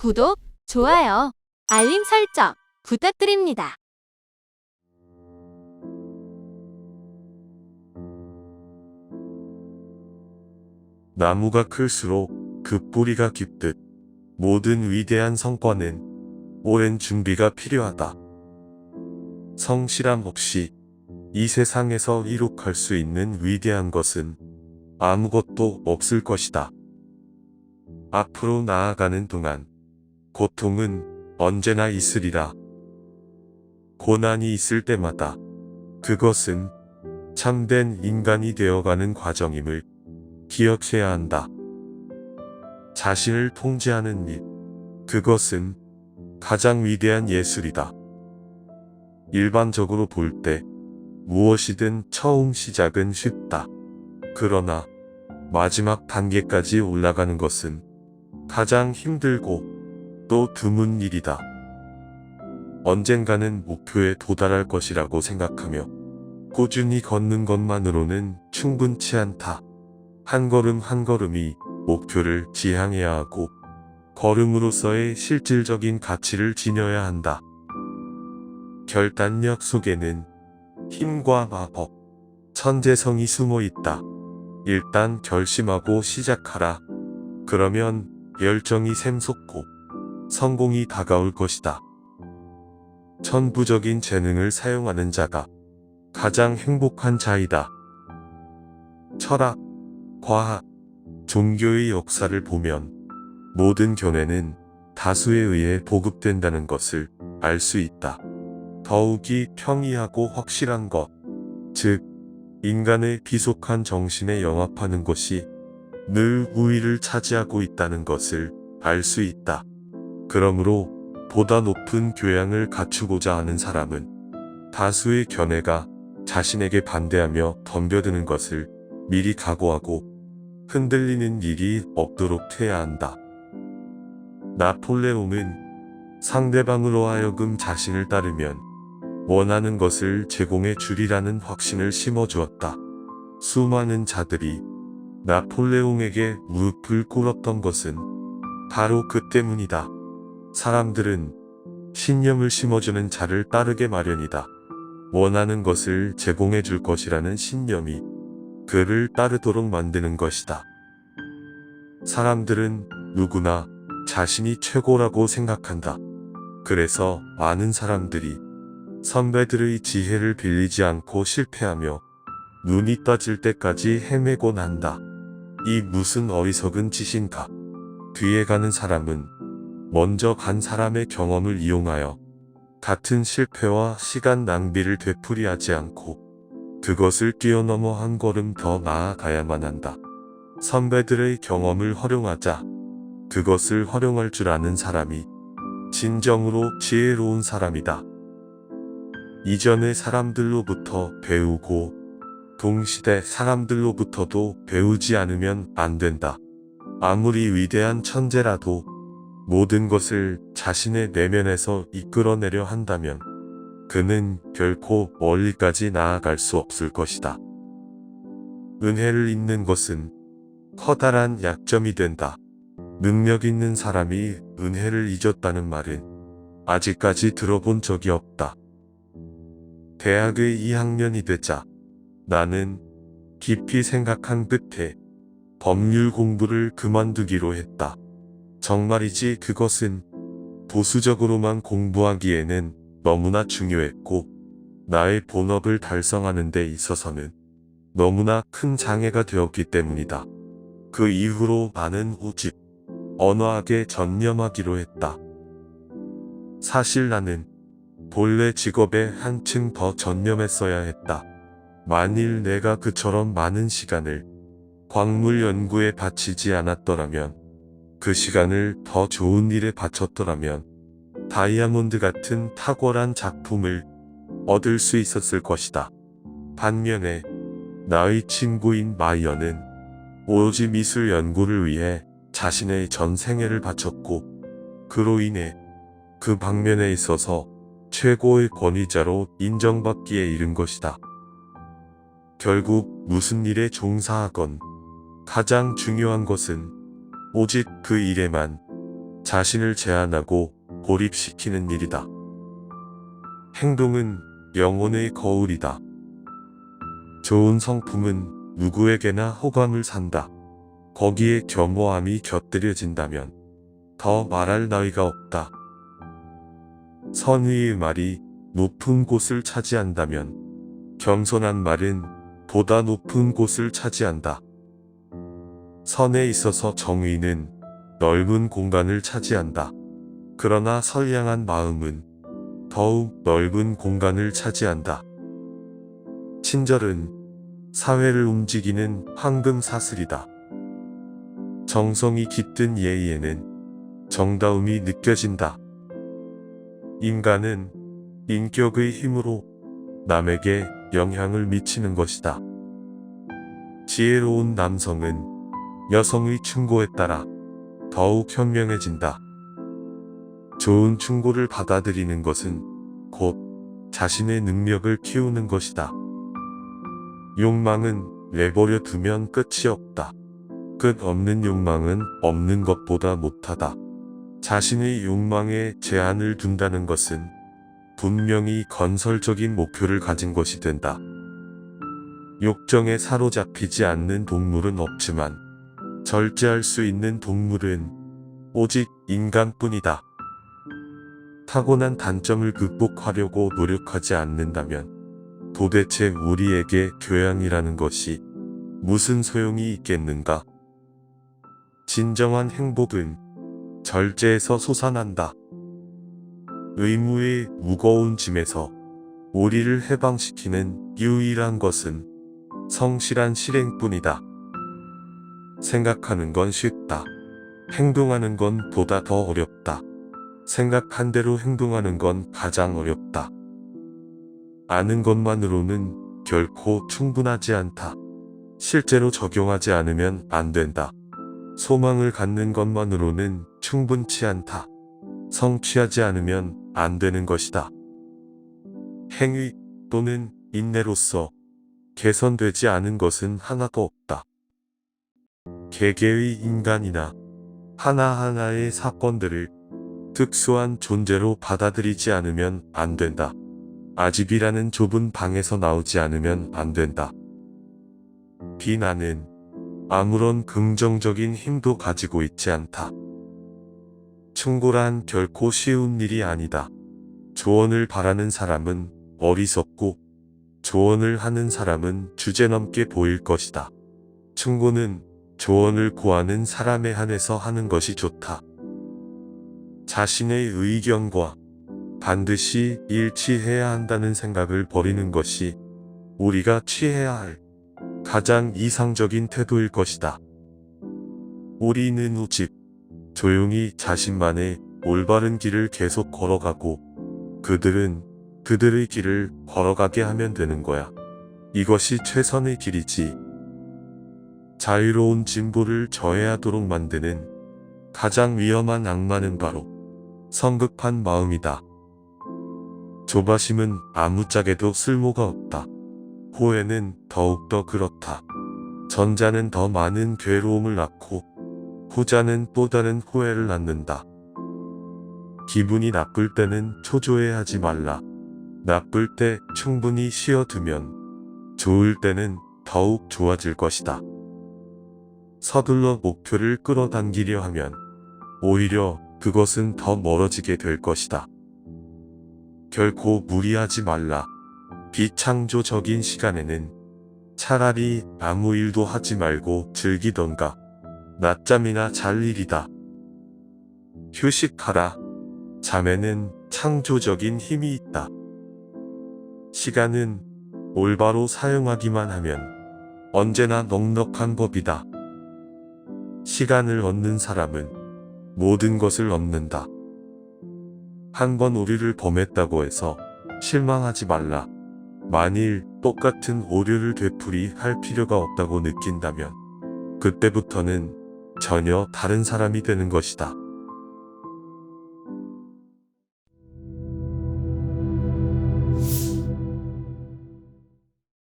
구독, 좋아요, 알림 설정 부탁드립니다. 나무가 클수록 그 뿌리가 깊듯 모든 위대한 성과는 오랜 준비가 필요하다. 성실함 없이 이 세상에서 이룩할 수 있는 위대한 것은 아무것도 없을 것이다. 앞으로 나아가는 동안 고통은 언제나 있으리라. 고난이 있을 때마다 그것은 참된 인간이 되어가는 과정임을 기억해야 한다. 자신을 통제하는 일, 그것은 가장 위대한 예술이다. 일반적으로 볼 때 무엇이든 처음 시작은 쉽다. 그러나 마지막 단계까지 올라가는 것은 가장 힘들고 또 드문 일이다. 언젠가는 목표에 도달할 것이라고 생각하며 꾸준히 걷는 것만으로는 충분치 않다. 한 걸음 한 걸음이 목표를 지향해야 하고 걸음으로서의 실질적인 가치를 지녀야 한다. 결단력 속에는 힘과 마법, 천재성이 숨어 있다. 일단 결심하고 시작하라. 그러면 열정이 샘솟고 성공이 다가올 것이다. 천부적인 재능을 사용하는 자가 가장 행복한 자이다. 철학, 과학, 종교의 역사를 보면 모든 견해는 다수에 의해 보급된다는 것을 알 수 있다. 더욱이 평이하고 확실한 것, 즉 인간의 비속한 정신에 영합하는 것이 늘 우위를 차지하고 있다는 것을 알 수 있다. 그러므로 보다 높은 교양을 갖추고자 하는 사람은 다수의 견해가 자신에게 반대하며 덤벼드는 것을 미리 각오하고 흔들리는 일이 없도록 해야 한다. 나폴레옹은 상대방으로 하여금 자신을 따르면 원하는 것을 제공해 주리라는 확신을 심어주었다. 수많은 자들이 나폴레옹에게 무릎을 꿇었던 것은 바로 그 때문이다. 사람들은 신념을 심어주는 자를 따르게 마련이다. 원하는 것을 제공해 줄 것이라는 신념이 그를 따르도록 만드는 것이다. 사람들은 누구나 자신이 최고라고 생각한다. 그래서 많은 사람들이 선배들의 지혜를 빌리지 않고 실패하며 눈이 떠질 때까지 헤매곤 한다. 이 무슨 어리석은 짓인가? 뒤에 가는 사람은 먼저 간 사람의 경험을 이용하여 같은 실패와 시간 낭비를 되풀이하지 않고 그것을 뛰어넘어 한 걸음 더 나아가야만 한다. 선배들의 경험을 활용하자. 그것을 활용할 줄 아는 사람이 진정으로 지혜로운 사람이다. 이전의 사람들로부터 배우고 동시대 사람들로부터도 배우지 않으면 안 된다. 아무리 위대한 천재라도 모든 것을 자신의 내면에서 이끌어내려 한다면 그는 결코 멀리까지 나아갈 수 없을 것이다. 은혜를 잊는 것은 커다란 약점이 된다. 능력 있는 사람이 은혜를 잊었다는 말은 아직까지 들어본 적이 없다. 대학의 2학년이 되자 나는 깊이 생각한 끝에 법률 공부를 그만두기로 했다. 정말이지 그것은 보수적으로만 공부하기에는 너무나 중요했고 나의 본업을 달성하는 데 있어서는 너무나 큰 장애가 되었기 때문이다. 그 이후로 나는 오직 언어학에 전념하기로 했다. 사실 나는 본래 직업에 한층 더 전념했어야 했다. 만일 내가 그처럼 많은 시간을 광물 연구에 바치지 않았더라면, 그 시간을 더 좋은 일에 바쳤더라면 다이아몬드 같은 탁월한 작품을 얻을 수 있었을 것이다. 반면에 나의 친구인 마이어는 오로지 미술 연구를 위해 자신의 전 생애를 바쳤고 그로 인해 그 방면에 있어서 최고의 권위자로 인정받기에 이른 것이다. 결국 무슨 일에 종사하건 가장 중요한 것은 오직 그 일에만 자신을 제한하고 고립시키는 일이다. 행동은 영혼의 거울이다. 좋은 성품은 누구에게나 호감을 산다. 거기에 겸허함이 곁들여진다면 더 말할 나위가 없다. 선의의 말이 높은 곳을 차지한다면 겸손한 말은 보다 높은 곳을 차지한다. 선에 있어서 정의는 넓은 공간을 차지한다. 그러나 선량한 마음은 더욱 넓은 공간을 차지한다. 친절은 사회를 움직이는 황금 사슬이다. 정성이 깃든 예의에는 정다움이 느껴진다. 인간은 인격의 힘으로 남에게 영향을 미치는 것이다. 지혜로운 남성은 여성의 충고에 따라 더욱 현명해진다. 좋은 충고를 받아들이는 것은 곧 자신의 능력을 키우는 것이다. 욕망은 내버려 두면 끝이 없다. 끝 없는 욕망은 없는 것보다 못하다. 자신의 욕망에 제한을 둔다는 것은 분명히 건설적인 목표를 가진 것이 된다. 욕정에 사로잡히지 않는 동물은 없지만 절제할 수 있는 동물은 오직 인간뿐이다. 타고난 단점을 극복하려고 노력하지 않는다면 도대체 우리에게 교양이라는 것이 무슨 소용이 있겠는가? 진정한 행복은 절제에서 솟아난다. 의무의 무거운 짐에서 우리를 해방시키는 유일한 것은 성실한 실행뿐이다. 생각하는 건 쉽다. 행동하는 건 보다 더 어렵다. 생각한 대로 행동하는 건 가장 어렵다. 아는 것만으로는 결코 충분하지 않다. 실제로 적용하지 않으면 안 된다. 소망을 갖는 것만으로는 충분치 않다. 성취하지 않으면 안 되는 것이다. 행위 또는 인내로서 개선되지 않은 것은 하나도 없다. 개개의 인간이나 하나하나의 사건들을 특수한 존재로 받아들이지 않으면 안 된다. 아집이라는 좁은 방에서 나오지 않으면 안 된다. 비난은 아무런 긍정적인 힘도 가지고 있지 않다. 충고란 결코 쉬운 일이 아니다. 조언을 바라는 사람은 어리석고 조언을 하는 사람은 주제넘게 보일 것이다. 충고는 조언을 구하는 사람에 한해서 하는 것이 좋다. 자신의 의견과 반드시 일치해야 한다는 생각을 버리는 것이 우리가 취해야 할 가장 이상적인 태도일 것이다. 우리는 오직 조용히 자신만의 올바른 길을 계속 걸어가고 그들은 그들의 길을 걸어가게 하면 되는 거야. 이것이 최선의 길이지. 자유로운 진보를 저해하도록 만드는 가장 위험한 악마는 바로 성급한 마음이다. 조바심은 아무짝에도 쓸모가 없다. 후회는 더욱더 그렇다. 전자는 더 많은 괴로움을 낳고 후자는 또 다른 후회를 낳는다. 기분이 나쁠 때는 초조해하지 말라. 나쁠 때 충분히 쉬어두면 좋을 때는 더욱 좋아질 것이다. 서둘러 목표를 끌어당기려 하면 오히려 그것은 더 멀어지게 될 것이다. 결코 무리하지 말라. 비창조적인 시간에는 차라리 아무 일도 하지 말고 즐기던가 낮잠이나 잘 일이다. 휴식하라. 잠에는 창조적인 힘이 있다. 시간은 올바로 사용하기만 하면 언제나 넉넉한 법이다. 시간을 얻는 사람은 모든 것을 얻는다. 한 번 오류를 범했다고 해서 실망하지 말라. 만일 똑같은 오류를 되풀이할 필요가 없다고 느낀다면 그때부터는 전혀 다른 사람이 되는 것이다.